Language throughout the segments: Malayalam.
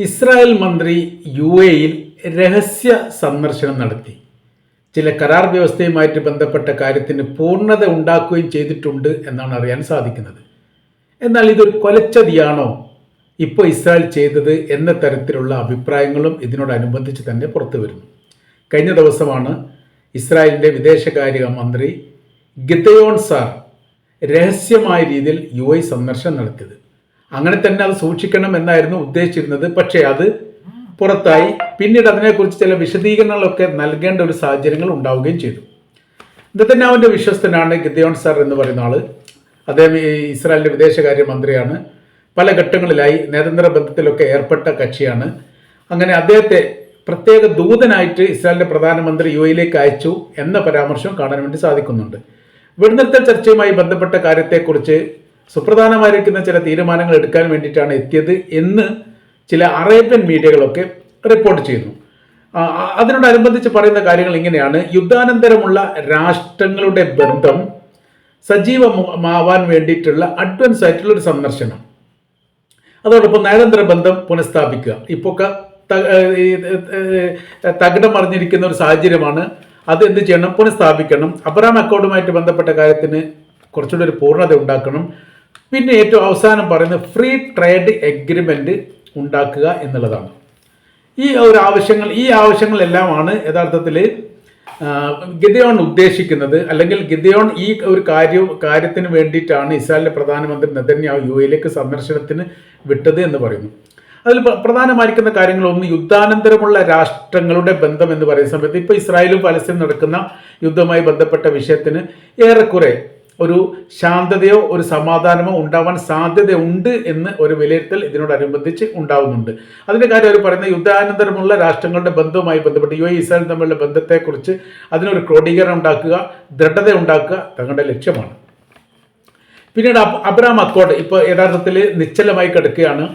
ഇസ്രായേൽ മന്ത്രി യുഎഇയിൽ രഹസ്യ സന്ദർശനം നടത്തി. ചില കരാർ വ്യവസ്ഥയുമായിട്ട് ബന്ധപ്പെട്ട കാര്യത്തിന് പൂർണ്ണത ഉണ്ടാക്കുകയും ചെയ്തിട്ടുണ്ട് എന്നാണ് അറിയാൻ സാധിക്കുന്നത്. എന്നാൽ ഇതൊരു കൊലച്ചതിയാണോ ഇപ്പോൾ ഇസ്രായേൽ ചെയ്തത് എന്ന തരത്തിലുള്ള അഭിപ്രായങ്ങളും ഇതിനോടനുബന്ധിച്ച് തന്നെ പുറത്തു വരുന്നു. കഴിഞ്ഞ ദിവസമാണ് ഇസ്രായേലിൻ്റെ വിദേശകാര്യ മന്ത്രി ഗിദയോൺ സാർ രഹസ്യമായ രീതിയിൽ യുഎഇ സന്ദർശനം നടത്തിയത്. അങ്ങനെ തന്നെ അത് സൂക്ഷിക്കണം എന്നായിരുന്നു ഉദ്ദേശിച്ചിരുന്നത്. പക്ഷേ അത് പുറത്തായി. പിന്നീട് അതിനെക്കുറിച്ച് ചില വിശദീകരണങ്ങളൊക്കെ നൽകേണ്ട ഒരു സാഹചര്യങ്ങൾ ഉണ്ടാവുകയും ചെയ്തു. നെതന്യാഹുവിൻ്റെ വിശ്വസ്തനാണ് ഗിദയോൺ സാർ എന്ന് പറയുന്ന ആൾ. അദ്ദേഹം ഇസ്രായേലിൻ്റെ വിദേശകാര്യ മന്ത്രിയാണ്. പല ഘട്ടങ്ങളിലായി നയതന്ത്ര ബന്ധത്തിലൊക്കെ ഏർപ്പെട്ട കക്ഷിയാണ്. അങ്ങനെ അദ്ദേഹത്തെ പ്രത്യേക ദൂതനായിട്ട് ഇസ്രായേലിൻ്റെ പ്രധാനമന്ത്രി യുഎഇയിലേക്ക് അയച്ചു എന്ന പരാമർശം കാണാൻ വേണ്ടി സാധിക്കുന്നുണ്ട്. വെടിനിർത്തൽ ചർച്ചയുമായി ബന്ധപ്പെട്ട കാര്യത്തെക്കുറിച്ച് സുപ്രധാനമായിരിക്കുന്ന ചില തീരുമാനങ്ങൾ എടുക്കാൻ വേണ്ടിയിട്ടാണ് എത്തിയത് എന്ന് ചില അറേബ്യൻ മീഡിയകളൊക്കെ റിപ്പോർട്ട് ചെയ്യുന്നു. അതിനോടനുബന്ധിച്ച് പറയുന്ന കാര്യങ്ങൾ ഇങ്ങനെയാണ്: യുദ്ധാനന്തരമുള്ള രാഷ്ട്രങ്ങളുടെ ബന്ധം സജീവമാവാൻ വേണ്ടിയിട്ടുള്ള അഡ്വാൻസ് ആയിട്ടുള്ള ഒരു സന്ദർശനം, അതോടൊപ്പം നയതന്ത്ര ബന്ധം പുനഃസ്ഥാപിക്കുക. ഇപ്പോൾ തകിടം മറിഞ്ഞിരിക്കുന്ന ഒരു സാഹചര്യമാണ്. അത് എന്ത് ചെയ്യണം? പുനഃസ്ഥാപിക്കണം. അബ്രഹാം അക്കോർഡുമായിട്ട് ബന്ധപ്പെട്ട കാര്യത്തിന് കുറച്ചുകൂടി ഒരു പൂർണ്ണത ഉണ്ടാക്കണം. പിന്നെ ഏറ്റവും അവസാനം പറയുന്നത് ഫ്രീ ട്രേഡ് എഗ്രിമെൻ്റ് ഉണ്ടാക്കുക എന്നുള്ളതാണ്. ഈ ആവശ്യങ്ങളെല്ലാമാണ് യഥാർത്ഥത്തിൽ ഗിദയോൺ ഉദ്ദേശിക്കുന്നത്. അല്ലെങ്കിൽ ഗിദയോൺ ഈ ഒരു കാര്യത്തിന് വേണ്ടിയിട്ടാണ് ഇസ്രായേലിലെ പ്രധാനമന്ത്രി നെതന്യാഹു യുഎഇയിലേക്ക് സന്ദർശനത്തിന് വിട്ടത് എന്ന് പറയുന്നു. അതിൽ പ്രധാനമായിരിക്കുന്ന കാര്യങ്ങളൊന്ന് യുദ്ധാനന്തരമുള്ള രാഷ്ട്രങ്ങളുടെ ബന്ധം എന്ന് പറയുന്ന സമയത്ത് ഇപ്പോൾ ഇസ്രായേലും പലസ്തീനും നടക്കുന്ന യുദ്ധവുമായി ബന്ധപ്പെട്ട വിഷയത്തിന് ഏറെക്കുറെ ഒരു ശാന്തതയോ ഒരു സമാധാനമോ ഉണ്ടാവാൻ സാധ്യതയുണ്ട് എന്ന് ഒരു വിലയിരുത്തൽ ഇതിനോടനുബന്ധിച്ച് ഉണ്ടാവുന്നുണ്ട്. അതിൻ്റെ കാര്യം അവർ പറയുന്ന യുദ്ധാനന്തരമുള്ള രാഷ്ട്രങ്ങളുടെ ബന്ധവുമായി ബന്ധപ്പെട്ട് യുഎഇ ഇസ്രായേൽ തമ്മിലുള്ള ബന്ധത്തെക്കുറിച്ച് അതിനൊരു ക്രോഡീകരണം ഉണ്ടാക്കുക, ദൃഢത ഉണ്ടാക്കുക തങ്ങളുടെ ലക്ഷ്യമാണ്. പിന്നീട് അബ്രഹാം അക്കോർഡ് ഇപ്പോൾ യഥാർത്ഥത്തിൽ നിശ്ചലമായി കിടക്കുകയാണ്.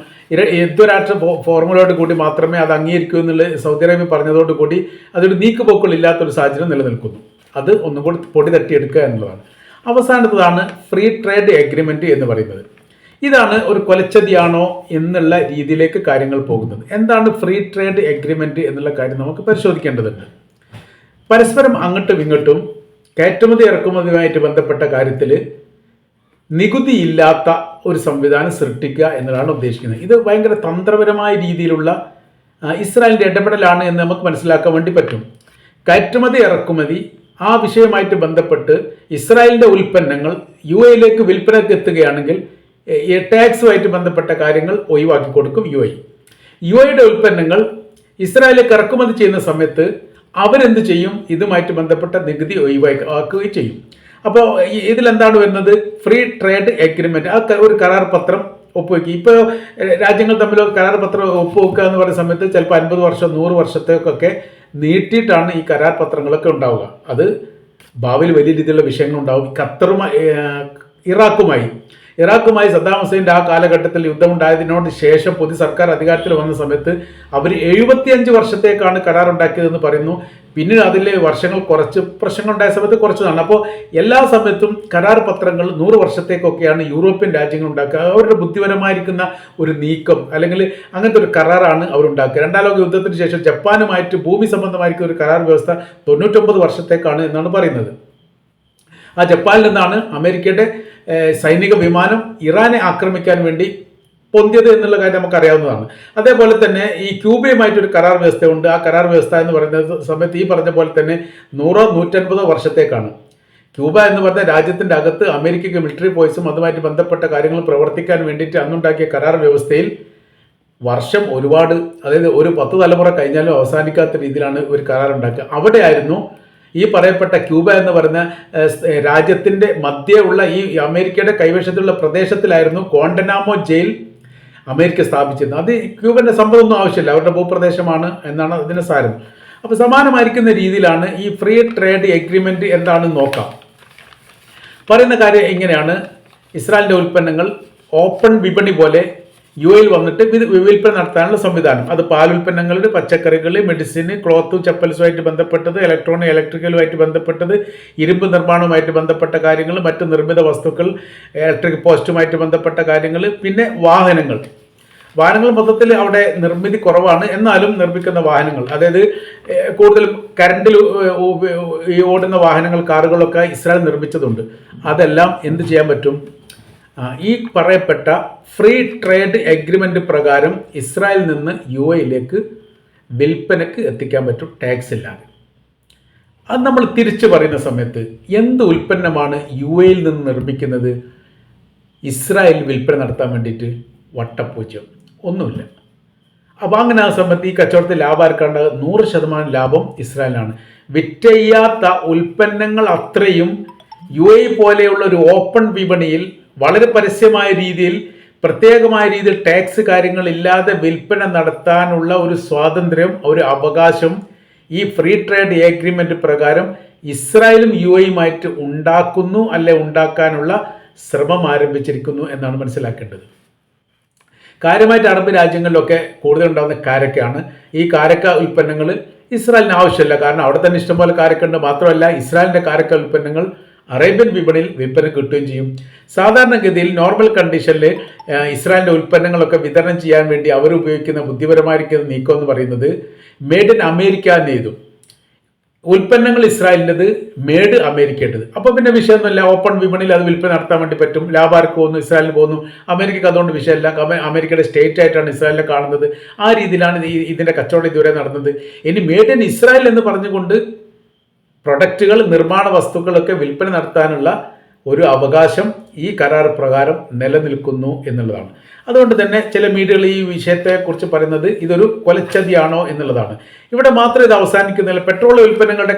യുദ്ധരാഷ്ട്ര ഫോർമുലയോട് കൂടി മാത്രമേ അത് അംഗീകരിക്കൂ എന്നുള്ള സൗദി അറേബ്യ പറഞ്ഞതോടുകൂടി അതൊരു നീക്കുപോക്കുകളില്ലാത്തൊരു സാഹചര്യം നിലനിൽക്കുന്നു. അത് ഒന്നും കൂടി പൊടി തട്ടിയെടുക്കുക എന്നുള്ളതാണ്. അവസാനത്തതാണ് ഫ്രീ ട്രേഡ് എഗ്രിമെൻ്റ് എന്ന് പറയുന്നത്. ഇതാണ് ഒരു കൊലച്ചതിയാണോ എന്നുള്ള രീതിയിലേക്ക് കാര്യങ്ങൾ പോകുന്നത്. എന്താണ് ഫ്രീ ട്രേഡ് എഗ്രിമെൻ്റ് എന്നുള്ള കാര്യം നമുക്ക് പരിശോധിക്കേണ്ടതുണ്ട്. പരസ്പരം അങ്ങോട്ടും ഇങ്ങോട്ടും കയറ്റുമതി ഇറക്കുമതിയുമായിട്ട് ബന്ധപ്പെട്ട കാര്യത്തിൽ നികുതിയില്ലാത്ത ഒരു സംവിധാനം സൃഷ്ടിക്കുക എന്നതാണ് ഉദ്ദേശിക്കുന്നത്. ഇത് ഭയങ്കര തന്ത്രപരമായ രീതിയിലുള്ള ഇസ്രായേലിൻ്റെ ഇടപെടലാണ് എന്ന് നമുക്ക് മനസ്സിലാക്കാൻ വേണ്ടി പറ്റും. കയറ്റുമതി ഇറക്കുമതി ആ വിഷയമായിട്ട് ബന്ധപ്പെട്ട് ഇസ്രായേലിൻ്റെ ഉൽപ്പന്നങ്ങൾ യുഎഇയിലേക്ക് വിൽപ്പനയ്ക്ക് എത്തുകയാണെങ്കിൽ ടാക്സുമായിട്ട് ബന്ധപ്പെട്ട കാര്യങ്ങൾ ഒഴിവാക്കി കൊടുക്കും യുഎഇയുടെ ഉൽപ്പന്നങ്ങൾ ഇസ്രായേലിലേക്ക് ഇറക്കുമതി ചെയ്യുന്ന സമയത്ത് അവരെന്ത് ചെയ്യും? ഇതുമായിട്ട് ബന്ധപ്പെട്ട നികുതി ഒഴിവാക്കുകയും ചെയ്യും. അപ്പോൾ ഇതിലെന്താണ് വരുന്നത്? ഫ്രീ ട്രേഡ് എഗ്രിമെൻ്റ്, ആ ഒരു കരാർ പത്രം ഒപ്പുവെക്കുക. ഇപ്പോൾ രാജ്യങ്ങൾ തമ്മിൽ കരാർ പത്രം ഒപ്പുവെക്കുക എന്ന് പറയുന്ന സമയത്ത് ചിലപ്പോൾ 50 വർഷം 100 വർഷത്തേക്കൊക്കെ നീട്ടിയിട്ടാണ് ഈ കരാർ പത്രങ്ങളൊക്കെ ഉണ്ടാവുക. അത് ഭാവിയിൽ വലിയ രീതിയിലുള്ള വിഷയങ്ങളുണ്ടാവും. ഇറാഖുമായി സദ്ദാം ഹുസൈൻ്റെ ആ കാലഘട്ടത്തിൽ യുദ്ധമുണ്ടായതിനോട് ശേഷം പുതിയ സർക്കാർ അധികാരത്തിൽ വന്ന സമയത്ത് അവർ 75 വർഷത്തേക്കാണ് കരാർ ഉണ്ടാക്കിയതെന്ന് പറയുന്നു. പിന്നീട് അതിലെ വർഷങ്ങൾ കുറച്ച് പ്രശ്നങ്ങളുണ്ടായ സമയത്ത് കുറച്ചതാണ്. അപ്പോൾ എല്ലാ സമയത്തും കരാർ പത്രങ്ങൾ 100 വർഷത്തേക്കൊക്കെയാണ് യൂറോപ്യൻ രാജ്യങ്ങൾ ഉണ്ടാക്കുക. അവരുടെ ബുദ്ധിപരമായിരിക്കുന്ന ഒരു നീക്കം അല്ലെങ്കിൽ അങ്ങനത്തെ ഒരു കരാറാണ് അവരുണ്ടാക്കുക. രണ്ടാം ലോക യുദ്ധത്തിന് ശേഷം ജപ്പാനുമായിട്ട് ഭൂമി സംബന്ധമായിരിക്കുന്ന ഒരു കരാർ വ്യവസ്ഥ 99 വർഷത്തേക്കാണ് എന്നാണ് പറയുന്നത്. ആ ജപ്പാനിൽ നിന്നാണ് അമേരിക്കയുടെ സൈനിക വിമാനം ഇറാനെ ആക്രമിക്കാൻ വേണ്ടി പൊന്തിയത് എന്നുള്ള കാര്യം നമുക്കറിയാവുന്നതാണ്. അതേപോലെ തന്നെ ഈ ക്യൂബയുമായിട്ടൊരു കരാർ വ്യവസ്ഥയുണ്ട്. ആ കരാർ വ്യവസ്ഥ എന്ന് പറയുന്ന സമയത്ത് ഈ പറഞ്ഞ പോലെ തന്നെ 100-150 വർഷത്തേക്കാണ്. ക്യൂബ എന്ന് പറഞ്ഞ രാജ്യത്തിൻ്റെ അകത്ത് അമേരിക്കയ്ക്ക് മിലിറ്ററി ഫോഴ്സും അതുമായിട്ട് ബന്ധപ്പെട്ട കാര്യങ്ങൾ പ്രവർത്തിക്കാൻ വേണ്ടിയിട്ട് അന്നുണ്ടാക്കിയ കരാർ വ്യവസ്ഥയിൽ വർഷം ഒരുപാട്, അതായത് ഒരു 10 തലമുറ കഴിഞ്ഞാലും അവസാനിക്കാത്ത രീതിയിലാണ് ഒരു കരാർ ഉണ്ടാക്കുക. അവിടെയായിരുന്നു ഈ പറയപ്പെട്ട ക്യൂബ എന്ന് പറയുന്ന രാജ്യത്തിൻ്റെ മധ്യേ ഉള്ള ഈ അമേരിക്കയുടെ കൈവശത്തിലുള്ള പ്രദേശത്തിലായിരുന്നു ഗോണ്ടനാമോ ജയിൽ അമേരിക്ക സ്ഥാപിച്ചിരുന്നത്. അത് ക്യൂബൻ്റെ സമ്പത്തൊന്നും ആവശ്യമില്ല, അവരുടെ ഭൂപ്രദേശമാണ് എന്നാണ് അതിൻ്റെ സാരം. അപ്പോൾ സമാനമായിരിക്കുന്ന രീതിയിലാണ് ഈ ഫ്രീ ട്രേഡ് എഗ്രിമെൻ്റ് എന്താണെന്ന് നോക്കാം. പറയുന്ന കാര്യം ഇങ്ങനെയാണ്: ഇസ്രായേലിൻ്റെ ഉൽപ്പന്നങ്ങൾ ഓപ്പൺ വിപണി പോലെ യുഎഇയിൽ വന്നിട്ട് വിൽപ്പന നടത്താനുള്ള സംവിധാനം. അത് പാലുൽപ്പന്നങ്ങൾ, പച്ചക്കറികൾ, മെഡിസിൻ, ക്ലോത്തും ചപ്പൽസുമായിട്ട് ബന്ധപ്പെട്ടത്, ഇലക്ട്രിക്കലുമായിട്ട് ബന്ധപ്പെട്ടത്, ഇരുമ്പ് നിർമ്മാണവുമായിട്ട് ബന്ധപ്പെട്ട കാര്യങ്ങൾ, മറ്റ് നിർമ്മിത വസ്തുക്കൾ, ഇലക്ട്രിക് പോസ്റ്റുമായിട്ട് ബന്ധപ്പെട്ട കാര്യങ്ങൾ, പിന്നെ വാഹനങ്ങൾ, വാഹനങ്ങൾ മൊത്തത്തിൽ അവിടെ നിർമ്മിതി കുറവാണ്. എന്നാലും നിർമ്മിക്കുന്ന വാഹനങ്ങൾ, അതായത് കൂടുതൽ കറണ്ടിൽ ഈ ഓടുന്ന വാഹനങ്ങൾ, കാറുകളൊക്കെ ഇസ്രായേൽ നിർമ്മിച്ചതുണ്ട്. അതെല്ലാം എന്ത് ചെയ്യാൻ പറ്റും? ഈ പറയപ്പെട്ട ഫ്രീ ട്രേഡ് എഗ്രിമെൻ്റ് പ്രകാരം ഇസ്രായേലിൽ നിന്ന് UAE വിൽപ്പനയ്ക്ക് എത്തിക്കാൻ പറ്റും, ടാക്സ് ഇല്ലാതെ. അത് നമ്മൾ തിരിച്ചു പറയുന്ന സമയത്ത് എന്ത് ഉൽപ്പന്നമാണ് UAE നിന്ന് നിർമ്മിക്കുന്നത് ഇസ്രായേൽ വിൽപ്പന നടത്താൻ വേണ്ടിയിട്ട്? വട്ടപ്പൂജ്യം, ഒന്നുമില്ല. അപ്പോൾ അങ്ങനെ ആ സമയത്ത് ഈ കച്ചവടത്തിൽ ലാഭം ആർക്കാണ്ട്? 100% ലാഭം ഇസ്രായേലിനാണ്. വിറ്റയ്യാത്ത ഉൽപ്പന്നങ്ങൾ അത്രയും UAE പോലെയുള്ള ഒരു ഓപ്പൺ വിപണിയിൽ വളരെ പരസ്യമായ രീതിയിൽ, പ്രത്യേകമായ രീതിയിൽ ടാക്സ് കാര്യങ്ങളില്ലാതെ വിൽപ്പന നടത്താനുള്ള ഒരു സ്വാതന്ത്ര്യം, ഒരു അവകാശം ഈ ഫ്രീ ട്രേഡ് എഗ്രിമെൻ്റ് പ്രകാരം ഇസ്രായേലും UAE ഉണ്ടാക്കുന്നു, അല്ലെ ഉണ്ടാക്കാനുള്ള ശ്രമം ആരംഭിച്ചിരിക്കുന്നു എന്നാണ് മനസ്സിലാക്കേണ്ടത്. കാര്യമായിട്ട് അറബ് രാജ്യങ്ങളിലൊക്കെ കൂടുതൽ ഉണ്ടാകുന്ന കാരക്കയാണ്. ഈ കാരക്ക ഉൽപ്പന്നങ്ങൾ ഇസ്രായേലിന് ആവശ്യമില്ല, കാരണം അവിടെ തന്നെ ഇഷ്ടംപോലെ കാരക്ക ഉണ്ട്. മാത്രമല്ല ഇസ്രായേലിൻ്റെ കാരക്ക ഉൽപ്പന്നങ്ങൾ അറേബ്യൻ വിപണിയിൽ വിൽപ്പന കിട്ടുകയും ചെയ്യും. സാധാരണഗതിയിൽ നോർമൽ കണ്ടീഷനിൽ ഇസ്രായേലിൻ്റെ ഉൽപ്പന്നങ്ങളൊക്കെ വിതരണം ചെയ്യാൻ വേണ്ടി അവർ ഉപയോഗിക്കുന്ന ബുദ്ധിപരമായിരിക്കുന്ന നീക്കം എന്ന് പറയുന്നത് മെയ്ഡ് ഇൻ അമേരിക്ക എന്ന് എഴുതും. ഉൽപ്പന്നങ്ങൾ ഇസ്രായേലിൻ്റെത്, മെയ്ഡ് അമേരിക്കയുടേത്. അപ്പോൾ പിന്നെ വിഷയമൊന്നുമില്ല, ഓപ്പൺ വിപണിയിൽ അത് വിൽപ്പന നടത്താൻ വേണ്ടി പറ്റും. ലാഭമാർക്ക് പോകുന്നു, ഇസ്രായേലിന് പോകുന്നു. അമേരിക്കക്ക് അതുകൊണ്ട് വിഷയമല്ല, അമേരിക്കയുടെ സ്റ്റേറ്റ് ആയിട്ടാണ് ഇസ്രായേലിനെ കാണുന്നത്. ആ രീതിയിലാണ് ഇതിൻ്റെ കച്ചവടം ഇതുവരെ നടന്നത്. ഇനി മെയ്ഡ് ഇൻ ഇസ്രായേൽ എന്ന് പറഞ്ഞുകൊണ്ട് പ്രൊഡക്റ്റുകൾ, നിർമ്മാണ വസ്തുക്കളൊക്കെ വിൽപ്പന നടത്താനുള്ള ഒരു അവകാശം ഈ കരാർ പ്രകാരം നിലനിൽക്കുന്നു എന്നുള്ളതാണ്. അതുകൊണ്ട് തന്നെ ചില മീഡിയകൾ ഈ വിഷയത്തെക്കുറിച്ച് പറയുന്നത് ഇതൊരു കൊലച്ചതിയാണോ എന്നുള്ളതാണ്. ഇവിടെ മാത്രം ഇത് അവസാനിക്കുന്നില്ല. പെട്രോൾ ഉൽപ്പന്നങ്ങളുടെ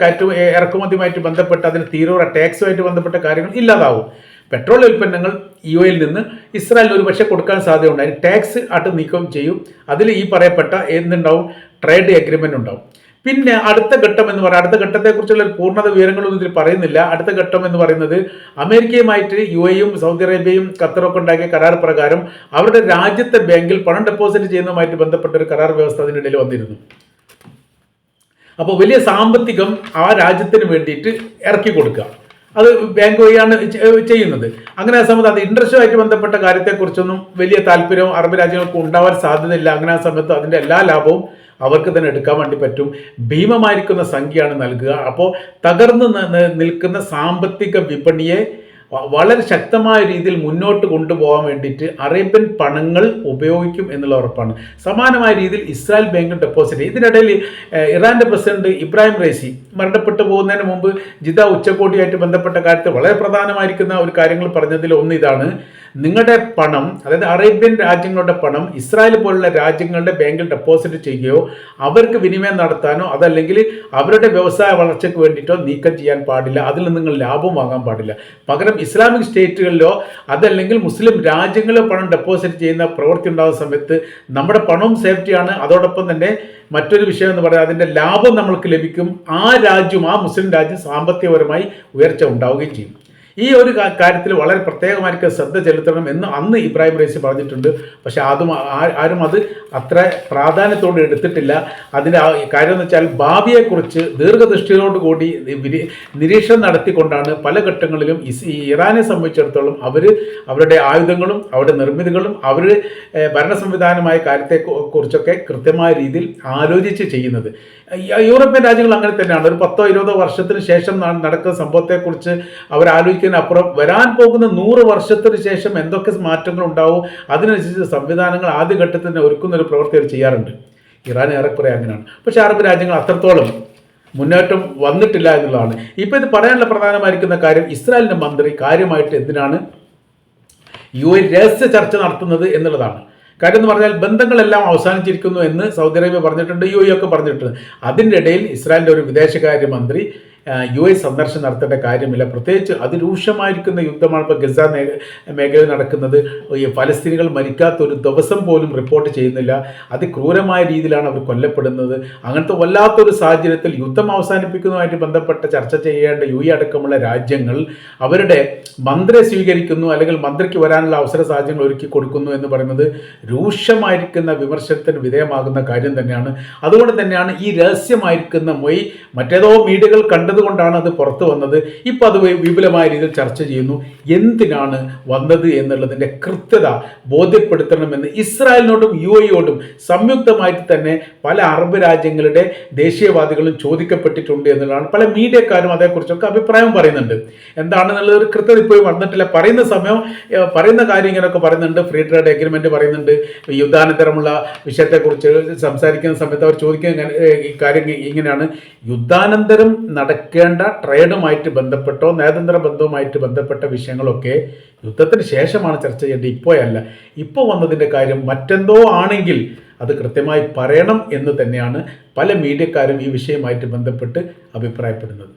ഇറക്കുമതിയുമായിട്ട് ബന്ധപ്പെട്ട് അതിന് തീരോറ ടാക്സുമായിട്ട് ബന്ധപ്പെട്ട കാര്യങ്ങൾ ഇല്ലാതാവും. പെട്രോൾ ഉൽപ്പന്നങ്ങൾ UAE നിന്ന് ഇസ്രായേലിന് ഒരു പക്ഷേ കൊടുക്കാൻ സാധ്യതയുണ്ട്. അതിന് ടാക്സ് ആയിട്ട് നീക്കം ചെയ്യും. അതിൽ ഈ പറയപ്പെട്ട എന്തുണ്ടാവും? ട്രേഡ് എഗ്രിമെൻ്റ് ഉണ്ടാവും. പിന്നെ അടുത്ത ഘട്ടം എന്ന് പറയുന്നത്, അടുത്ത ഘട്ടത്തെക്കുറിച്ചുള്ള പൂർണ്ണത വിവരങ്ങളൊന്നും ഇതിൽ പറയുന്നില്ല. അടുത്ത ഘട്ടം എന്ന് പറയുന്നത് അമേരിക്കയുമായിട്ട് UAE-യും സൗദി അറേബ്യയും ഖത്തറൊക്കെ ഉണ്ടാക്കിയ കരാർ പ്രകാരം അവരുടെ രാജ്യത്തെ ബാങ്കിൽ പണം ഡെപ്പോസിറ്റ് ചെയ്യുന്നതുമായിട്ട് ബന്ധപ്പെട്ട ഒരു കരാർ വ്യവസ്ഥ അതിനിടയിൽ വന്നിരുന്നു. അപ്പോൾ വലിയ സാമ്പത്തികം ആ രാജ്യത്തിന് വേണ്ടിയിട്ട് ഇറക്കി കൊടുക്കുക, അത് ബാങ്ക് വഴിയാണ് ചെയ്യുന്നത്. അങ്ങനെ ആ സമയത്ത് അത് ഇൻട്രസ്റ്റുമായിട്ട് ബന്ധപ്പെട്ട കാര്യത്തെക്കുറിച്ചൊന്നും വലിയ താല്പര്യം അറബ് രാജ്യങ്ങൾക്ക് ഉണ്ടാവാൻ സാധ്യതയില്ല. അങ്ങനെ ആ സമയത്ത് അതിൻ്റെ എല്ലാ ലാഭവും അവർക്ക് തന്നെ എടുക്കാൻ വേണ്ടി പറ്റും. ഭീമമായിരിക്കുന്ന സംഖ്യയാണ് നൽകുക. അപ്പോൾ തകർന്നു നിൽക്കുന്ന സാമ്പത്തിക വിപണിയെ വളരെ ശക്തമായ രീതിയിൽ മുന്നോട്ട് കൊണ്ടുപോകാൻ വേണ്ടിയിട്ട് അറേബ്യൻ പണങ്ങൾ ഉപയോഗിക്കും എന്നുള്ള ഉറപ്പാണ്. സമാനമായ രീതിയിൽ ഇസ്രായേൽ ബാങ്ക് ഡെപ്പോസിറ്റ്. ഇതിനിടയിൽ ഇറാൻ്റെ പ്രസിഡന്റ് ഇബ്രാഹിം റൈസി മരണപ്പെട്ടു പോകുന്നതിന് മുമ്പ് ജിദ്ദ ഉച്ചകോടിയായിട്ട് ബന്ധപ്പെട്ട കാര്യത്തിൽ വളരെ പ്രധാനമായിരിക്കുന്ന ഒരു കാര്യങ്ങൾ പറഞ്ഞതിൽ ഒന്ന് ഇതാണ്: നിങ്ങളുടെ പണം, അതായത് അറേബ്യൻ രാജ്യങ്ങളുടെ പണം ഇസ്രായേൽ പോലുള്ള രാജ്യങ്ങളുടെ ബാങ്കിൽ ഡെപ്പോസിറ്റ് ചെയ്യുകയോ അവർക്ക് വിനിമയം നടത്താനോ അതല്ലെങ്കിൽ അവരുടെ വ്യവസായ വളർച്ചയ്ക്ക് വേണ്ടിയിട്ടോ നീക്കം ചെയ്യാൻ പാടില്ല. അതിൽ നിങ്ങൾ ലാഭം വാങ്ങാൻ പാടില്ല. പകരം ഇസ്ലാമിക് സ്റ്റേറ്റുകളിലോ അതല്ലെങ്കിൽ മുസ്ലിം രാജ്യങ്ങളിലോ പണം ഡെപ്പോസിറ്റ് ചെയ്യുന്ന പ്രവൃത്തി ഉണ്ടാകുന്ന സമയത്ത് നമ്മുടെ പണവും സേഫ്റ്റിയാണ്. അതോടൊപ്പം തന്നെ മറ്റൊരു വിഷയം എന്ന് പറയുന്നത് അതിൻ്റെ ലാഭം നമ്മൾക്ക് ലഭിക്കും. ആ രാജ്യം, ആ മുസ്ലിം രാജ്യം സാമ്പത്തികപരമായി ഉയർച്ച ഉണ്ടാവുകയും ചെയ്യും. ഈ ഒരു കാര്യത്തിൽ വളരെ പ്രത്യേകമായിരിക്കും ശ്രദ്ധ ചെലുത്തണം എന്ന് അന്ന് ഇബ്രാഹിം റൈസി പറഞ്ഞിട്ടുണ്ട്. പക്ഷേ ആരും അത് അത്ര പ്രാധാന്യത്തോടെ എടുത്തിട്ടില്ല. അതിൻ്റെ കാര്യം എന്ന് വെച്ചാൽ ഭാവിയെക്കുറിച്ച് ദീർഘദൃഷ്ടിയോടുകൂടി നിരീക്ഷണം നടത്തിക്കൊണ്ടാണ് പല ഘട്ടങ്ങളിലും ഈ ഇറാനെ സംബന്ധിച്ചിടത്തോളം അവരുടെ ആയുധങ്ങളും അവരുടെ നിർമ്മിതികളും അവർ ഭരണ സംവിധാനമായ കാര്യത്തെക്കുറിച്ചൊക്കെ കൃത്യമായ രീതിയിൽ ആലോചിച്ച് ചെയ്യുന്നത്. യൂറോപ്യൻ രാജ്യങ്ങൾ അങ്ങനെ തന്നെയാണ്. ഒരു 10-20 വർഷത്തിന് ശേഷം നടക്കുന്ന സംഭവത്തെക്കുറിച്ച് അവർ അപ്പുറം വരാൻ പോകുന്ന 100 വർഷത്തിന് ശേഷം എന്തൊക്കെ മാറ്റങ്ങൾ ഉണ്ടാവും അതിനനുസരിച്ച് സംവിധാനങ്ങൾ ആദ്യഘട്ടത്തിൽ തന്നെ ഒരുക്കുന്ന ഒരു പ്രവൃത്തി അവർ ചെയ്യാറുണ്ട്. ഇറാൻ ഏറെക്കുറെ അങ്ങനെയാണ്. പക്ഷേ അറബ് രാജ്യങ്ങൾ അത്രത്തോളം മുന്നേറ്റം വന്നിട്ടില്ല എന്നുള്ളതാണ്. ഇപ്പോൾ ഇത് പറയാനുള്ള പ്രധാനമായിരിക്കുന്ന കാര്യം, ഇസ്രായേലിൻ്റെ മന്ത്രി കാര്യമായിട്ട് എന്തിനാണ് UAE രഹസ്യ ചർച്ച നടത്തുന്നത് എന്നുള്ളതാണ്. കാര്യം എന്ന് പറഞ്ഞാൽ ബന്ധങ്ങളെല്ലാം അവസാനിച്ചിരിക്കുന്നു എന്ന് സൗദി അറേബ്യ പറഞ്ഞിട്ടുണ്ട്, UAE ഒക്കെ പറഞ്ഞിട്ടുണ്ട്. അതിൻ്റെ ഇടയിൽ ഇസ്രായേലിൻ്റെ ഒരു വിദേശകാര്യമന്ത്രി UAE സന്ദർശനം നടത്തേണ്ട കാര്യമില്ല. പ്രത്യേകിച്ച് അതിരൂക്ഷമായിരിക്കുന്ന യുദ്ധമാണ് ഇപ്പോൾ ഗസ മേഖലയിൽ നടക്കുന്നത്. ഈ ഫലസ്തീനികൾ മരിക്കാത്തൊരു ദിവസം പോലും റിപ്പോർട്ട് ചെയ്യുന്നില്ല. അതിക്രൂരമായ രീതിയിലാണ് അവർ കൊല്ലപ്പെടുന്നത്. അങ്ങനത്തെ വല്ലാത്തൊരു സാഹചര്യത്തിൽ യുദ്ധം അവസാനിപ്പിക്കുന്നതുമായിട്ട് ബന്ധപ്പെട്ട ചർച്ച ചെയ്യേണ്ട UAE അടക്കമുള്ള രാജ്യങ്ങൾ അവരുടെ മന്ത്രിയെ സ്വീകരിക്കുന്നു, അല്ലെങ്കിൽ മന്ത്രിക്ക് വരാനുള്ള അവസര സാഹചര്യങ്ങൾ ഒരുക്കി കൊടുക്കുന്നു എന്ന് പറയുന്നത് രൂക്ഷമായിരിക്കുന്ന വിമർശനത്തിന് വിധേയമാകുന്ന കാര്യം തന്നെയാണ്. അതുകൊണ്ട് തന്നെയാണ് ഈ രഹസ്യമായിരിക്കുന്ന മൊഴി മറ്റേതോ മീഡിയകൾ കണ്ട് കണ്ടതുകൊണ്ടാണ് അത് പുറത്തു വന്നത്. ഇപ്പോൾ അത് വിപുലമായ രീതിയിൽ ചർച്ച ചെയ്യുന്നു. എന്തിനാണ് വന്നത് എന്നുള്ളതിൻ്റെ കൃത്യത ബോധ്യപ്പെടുത്തണമെന്ന് ഇസ്രായേലിനോടും UAE-യോടും സംയുക്തമായിട്ട് തന്നെ പല അറബ് രാജ്യങ്ങളുടെ ദേശീയവാദികളും ചോദിക്കപ്പെട്ടിട്ടുണ്ട് എന്നുള്ളതാണ്. പല മീഡിയക്കാരും അതേക്കുറിച്ചൊക്കെ അഭിപ്രായം പറയുന്നുണ്ട്. എന്താണെന്നുള്ളത് ഒരു കൃത്യത ഇപ്പോഴും വന്നിട്ടില്ല. പറയുന്ന കാര്യം ഇങ്ങനെയൊക്കെ പറയുന്നുണ്ട്. ഫ്രീ ട്രേഡ് എഗ്രിമെന്റ് പറയുന്നുണ്ട്. യുദ്ധാനന്തരമുള്ള വിഷയത്തെക്കുറിച്ച് സംസാരിക്കുന്ന സമയത്ത് അവർ ചോദിക്കുന്ന ഈ കാര്യം ഇങ്ങനെയാണ്: യുദ്ധാനന്തരം നടക്കേണ്ട ട്രേഡുമായിട്ട് ബന്ധപ്പെട്ടോ നയതന്ത്ര ബന്ധവുമായിട്ട് ബന്ധപ്പെട്ട വിഷയങ്ങളൊക്കെ യുദ്ധത്തിന് ശേഷമാണ് ചർച്ച ചെയ്യേണ്ടത്, ഇപ്പോഴല്ല. ഇപ്പോൾ വന്നതിൻ്റെ കാര്യം മറ്റെന്തോ ആണെങ്കിൽ അത് കൃത്യമായി പറയണം എന്ന് തന്നെയാണ് പല മീഡിയക്കാരും ഈ വിഷയവുമായിട്ട് ബന്ധപ്പെട്ട് അഭിപ്രായപ്പെടുന്നത്.